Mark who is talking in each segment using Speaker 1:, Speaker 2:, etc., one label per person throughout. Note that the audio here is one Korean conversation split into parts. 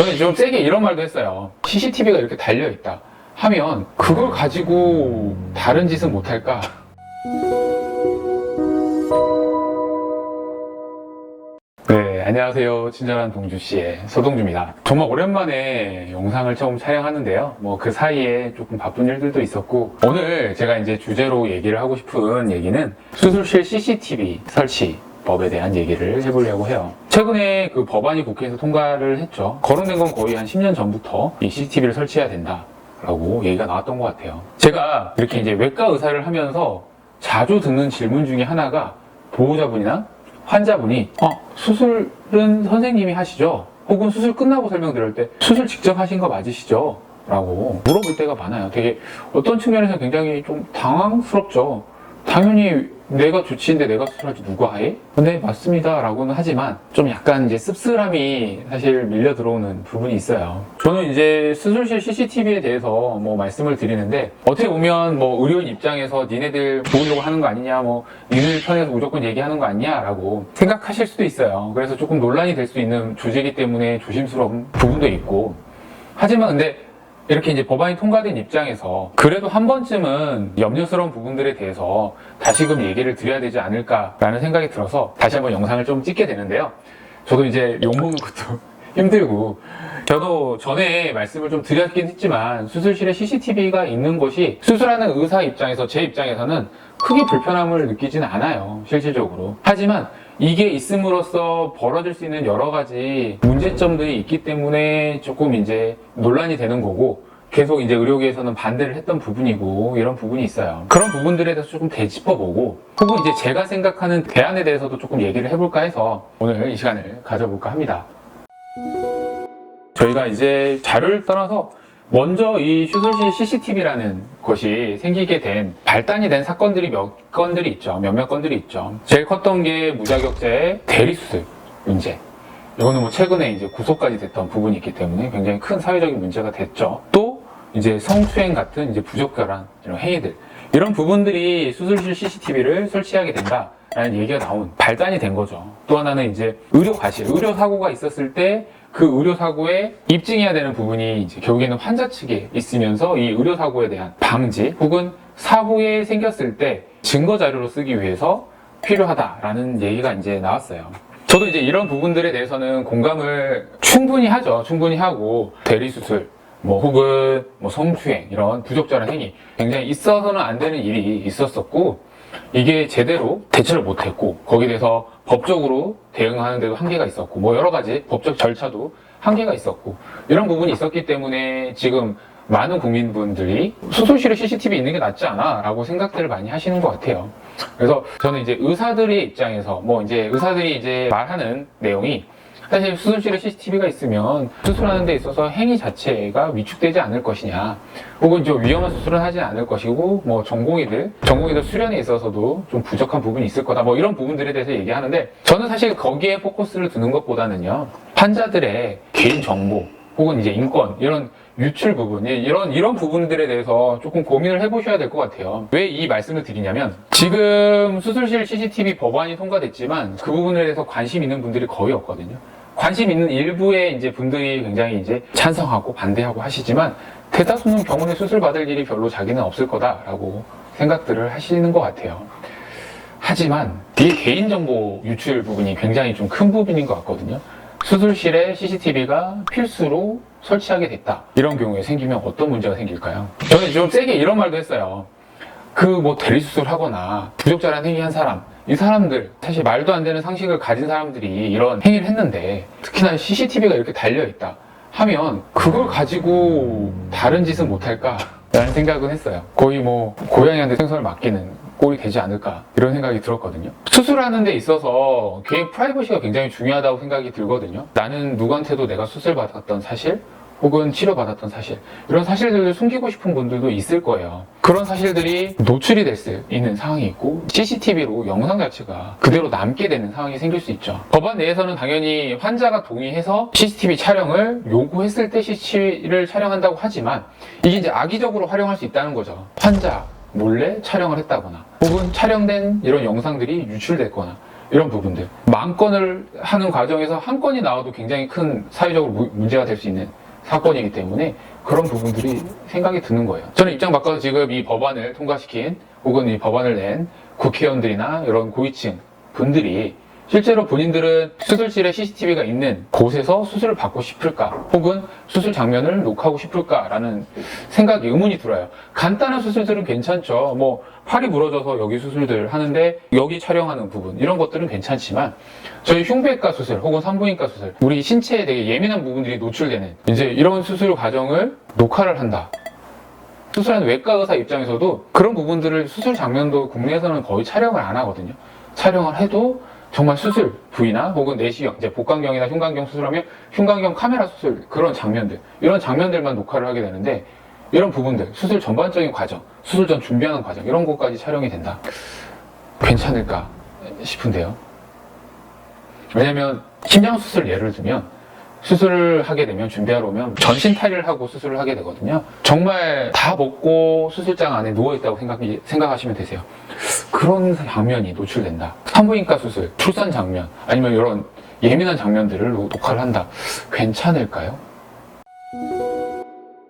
Speaker 1: 저는 좀 세게 이런 말도 했어요. CCTV가 이렇게 달려있다 하면 그걸 가지고 다른 짓은 못할까? 네, 안녕하세요. 친절한 동주씨의 서동주입니다. 정말 오랜만에 영상을 처음 촬영하는데요. 그 사이에 조금 바쁜 일들도 있었고, 오늘 제가 이제 주제로 얘기를 하고 싶은 얘기는 수술실 CCTV 설치 법에 대한 얘기를 해보려고 해요. 최근에 그 법안이 국회에서 통과를 했죠. 거론된 건 거의 한 10년 전부터 이 CCTV를 설치해야 된다 라고 얘기가 나왔던 것 같아요. 제가 이렇게 이제 외과 의사를 하면서 자주 듣는 질문 중에 하나가 보호자분이나 환자분이 수술은 선생님이 하시죠? 혹은 수술 끝나고 설명드릴 때 수술 직접 하신 거 맞으시죠? 라고 물어볼 때가 많아요. 되게 어떤 측면에서 굉장히 좀 당황스럽죠. 당연히 내가 주치인데 내가 수술하지 누가 해? 네, 맞습니다 라고는 하지만 좀 약간 이제 씁쓸함이 사실 밀려 들어오는 부분이 있어요. 저는 이제 수술실 CCTV에 대해서 말씀을 드리는데, 어떻게 보면 의료인 입장에서 니네들 보려고 하는 거 아니냐, 니네들 편에서 무조건 얘기하는 거 아니냐 라고 생각하실 수도 있어요. 그래서 조금 논란이 될 수 있는 주제이기 때문에 조심스러운 부분도 있고, 하지만 근데 이렇게 이제 법안이 통과된 입장에서 그래도 한 번쯤은 염려스러운 부분들에 대해서 다시금 얘기를 드려야 되지 않을까라는 생각이 들어서 다시 한번 영상을 좀 찍게 되는데요. 저도 이제 욕먹는 것도 힘들고, 저도 전에 말씀을 좀 드렸긴 했지만 수술실에 CCTV가 있는 것이 수술하는 의사 입장에서, 제 입장에서는 크게 불편함을 느끼지는 않아요, 실질적으로. 하지만 이게 있음으로써 벌어질 수 있는 여러 가지 문제점들이 있기 때문에 조금 이제 논란이 되는 거고, 계속 이제 의료계에서는 반대를 했던 부분이고, 이런 부분이 있어요. 그런 부분들에 대해서 조금 되짚어보고, 혹은 이제 제가 생각하는 대안에 대해서도 조금 얘기를 해볼까 해서 오늘 이 시간을 가져볼까 합니다. 저희가 이제 자료를 떠나서 먼저 이 수술실 CCTV라는 것이 생기게 된, 발단이 된 사건들이 몇몇 건들이 있죠. 제일 컸던 게 무자격자의 대리수술 문제. 이거는 최근에 이제 구속까지 됐던 부분이 있기 때문에 굉장히 큰 사회적인 문제가 됐죠. 또 이제 성추행 같은 이제 부적절한 이런 행위들, 이런 부분들이 수술실 CCTV를 설치하게 된다라는 얘기가 나온, 발단이 된 거죠. 또 하나는 이제 의료 과실, 의료 사고가 있었을 때 그 의료 사고에 입증해야 되는 부분이 이제 결국에는 환자 측에 있으면서 이 의료 사고에 대한 방지, 혹은 사고에 생겼을 때 증거 자료로 쓰기 위해서 필요하다라는 얘기가 이제 나왔어요. 저도 이제 이런 부분들에 대해서는 공감을 충분히 하죠. 충분히 하고, 대리수술, 혹은 성추행, 이런 부적절한 행위, 굉장히 있어서는 안 되는 일이 있었었고, 이게 제대로 대처를 못했고, 거기에 대해서 법적으로 대응하는데도 한계가 있었고, 여러 가지 법적 절차도 한계가 있었고, 이런 부분이 있었기 때문에 지금 많은 국민분들이 수술실에 CCTV 있는 게 낫지 않아? 라고 생각들을 많이 하시는 것 같아요. 그래서 저는 이제 의사들의 입장에서, 이제 의사들이 이제 말하는 내용이, 사실 수술실에 CCTV가 있으면 수술하는 데 있어서 행위 자체가 위축되지 않을 것이냐, 혹은 좀 위험한 수술은 하지 않을 것이고, 전공의들 수련에 있어서도 좀 부족한 부분이 있을 거다, 이런 부분들에 대해서 얘기하는데, 저는 사실 거기에 포커스를 두는 것보다는요, 환자들의 개인 정보, 혹은 이제 인권, 이런 유출 부분, 이런 부분들에 대해서 조금 고민을 해보셔야 될 것 같아요. 왜 이 말씀을 드리냐면, 지금 수술실 CCTV 법안이 통과됐지만 그 부분에 대해서 관심 있는 분들이 거의 없거든요. 관심 있는 일부의 이제 분들이 굉장히 이제 찬성하고 반대하고 하시지만, 대다수는 병원에 수술 받을 일이 별로 자기는 없을 거다라고 생각들을 하시는 것 같아요. 하지만 이 개인정보 유출 부분이 굉장히 좀 큰 부분인 것 같거든요. 수술실에 CCTV가 필수로 설치하게 됐다, 이런 경우에 생기면 어떤 문제가 생길까요? 저는 좀 세게 이런 말도 했어요. 대리수술 하거나 부적절한 행위 한 사람, 이 사람들, 사실 말도 안 되는 상식을 가진 사람들이 이런 행위를 했는데, 특히나 CCTV가 이렇게 달려있다 하면 그걸 가지고 다른 짓은 못할까 라는 생각은 했어요. 거의 고양이한테 생선을 맡기는 꼴이 되지 않을까, 이런 생각이 들었거든요. 수술하는 데 있어서 개인 프라이버시가 굉장히 중요하다고 생각이 들거든요. 나는 누구한테도 내가 수술받았던 사실, 혹은 치료받았던 사실, 이런 사실들을 숨기고 싶은 분들도 있을 거예요. 그런 사실들이 노출이 될 수 있는 상황이 있고, CCTV로 영상 자체가 그대로 남게 되는 상황이 생길 수 있죠. 법안 내에서는 당연히 환자가 동의해서 CCTV 촬영을 요구했을 때 CCTV를 촬영한다고 하지만, 이게 이제 악의적으로 활용할 수 있다는 거죠. 환자 몰래 촬영을 했다거나, 혹은 촬영된 이런 영상들이 유출됐거나, 이런 부분들. 10,000건을 하는 과정에서 한 건이 나와도 굉장히 큰 사회적으로 문제가 될 수 있는 사건이기 때문에 그런 부분들이 생각이 드는 거예요. 저는 입장 바꿔서 지금 이 법안을 통과시킨 혹은 이 법안을 낸 국회의원들이나 이런 고위층 분들이 실제로 본인들은 수술실에 CCTV가 있는 곳에서 수술을 받고 싶을까? 혹은 수술 장면을 녹화하고 싶을까라는 생각이 의문이 들어요. 간단한 수술들은 괜찮죠. 뭐 팔이 부러져서 여기 수술들 하는데 여기 촬영하는 부분 이런 것들은 괜찮지만 저희 흉부외과 수술 혹은 산부인과 수술 우리 신체에 되게 예민한 부분들이 노출되는 이제 이런 수술 과정을 녹화를 한다. 수술하는 외과 의사 입장에서도 그런 부분들을 수술 장면도 국내에서는 거의 촬영을 안 하거든요. 촬영을 해도 정말 수술 부위나 혹은 내시경, 이제 복강경이나 흉곽경 수술하면 흉곽경 카메라 수술 그런 장면들 이런 장면들만 녹화를 하게 되는데 이런 부분들 수술 전반적인 과정, 수술 전 준비하는 과정 이런 것까지 촬영이 된다. 괜찮을까 싶은데요. 왜냐면 심장 수술 예를 들면 수술을 하게 되면 준비하러 오면 전신 탈의를 하고 수술을 하게 되거든요. 정말 다 먹고 수술장 안에 누워있다고 생각하시면 되세요. 그런 장면이 노출된다. 산부인과 수술, 출산 장면 아니면 이런 예민한 장면들을 녹화를 한다. 괜찮을까요?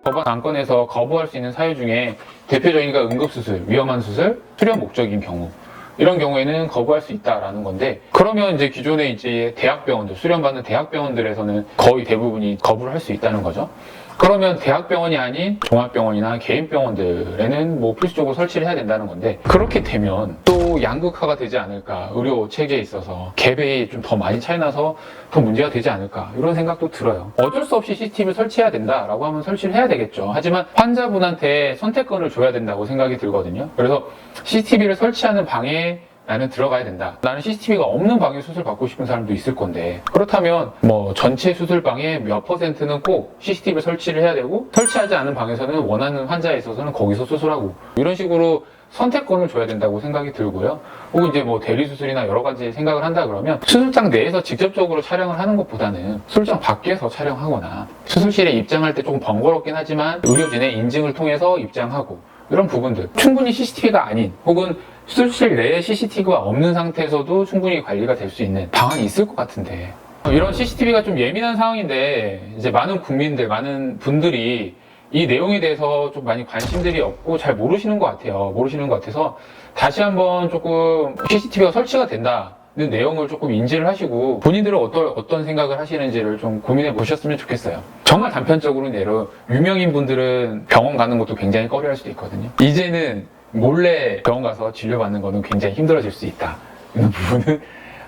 Speaker 1: 법안 안건에서 거부할 수 있는 사유 중에 대표적인 게 응급수술, 위험한 수술, 수련 목적인 경우 이런 경우에는 거부할 수 있다라는 건데 그러면 이제 기존에 이제 대학병원들, 수련받는 대학병원들에서는 거의 대부분이 거부를 할 수 있다는 거죠. 그러면 대학병원이 아닌 종합병원이나 개인병원들에는 뭐 필수적으로 설치를 해야 된다는 건데 그렇게 되면 또 양극화가 되지 않을까 의료 체계에 있어서 갭이 좀 더 많이 차이 나서 더 문제가 되지 않을까 이런 생각도 들어요. 어쩔 수 없이 CCTV를 설치해야 된다라고 하면 설치를 해야 되겠죠. 하지만 환자분한테 선택권을 줘야 된다고 생각이 들거든요. 그래서 CCTV를 설치하는 방에 나는 들어가야 된다. 나는 CCTV가 없는 방에 수술 받고 싶은 사람도 있을 건데 그렇다면 뭐 전체 수술방의 몇 %는 꼭 CCTV를 설치를 해야 되고 설치하지 않은 방에서는 원하는 환자에 있어서는 거기서 수술하고 이런 식으로 선택권을 줘야 된다고 생각이 들고요. 혹은 이제 뭐 대리수술이나 여러 가지 생각을 한다 그러면 수술장 내에서 직접적으로 촬영을 하는 것보다는 수술장 밖에서 촬영하거나 수술실에 입장할 때 조금 번거롭긴 하지만 의료진의 인증을 통해서 입장하고 이런 부분들 충분히 CCTV가 아닌 혹은 수술실 내에 CCTV가 없는 상태에서도 충분히 관리가 될 수 있는 방안이 있을 것 같은데 이런 CCTV가 좀 예민한 상황인데 이제 많은 국민들, 많은 분들이 이 내용에 대해서 좀 많이 관심들이 없고 잘 모르시는 것 같아요. 모르시는 것 같아서 다시 한번 조금 CCTV가 설치가 된다는 내용을 조금 인지를 하시고 본인들은 어떤 생각을 하시는지를 좀 고민해 보셨으면 좋겠어요. 정말 단편적으로 예로 유명인 분들은 병원 가는 것도 굉장히 꺼려할 수도 있거든요. 이제는 몰래 병원 가서 진료받는 거는 굉장히 힘들어질 수 있다. 이런 부분은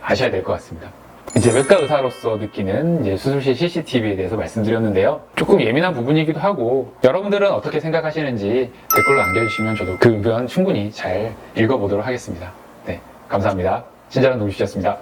Speaker 1: 아셔야 될 것 같습니다. 이제 외과 의사로서 느끼는 이제 수술실 CCTV에 대해서 말씀드렸는데요. 조금 예민한 부분이기도 하고 여러분들은 어떻게 생각하시는지 댓글로 남겨주시면 저도 그 의견 충분히 잘 읽어보도록 하겠습니다. 네, 감사합니다. 친절한 동주씨였습니다.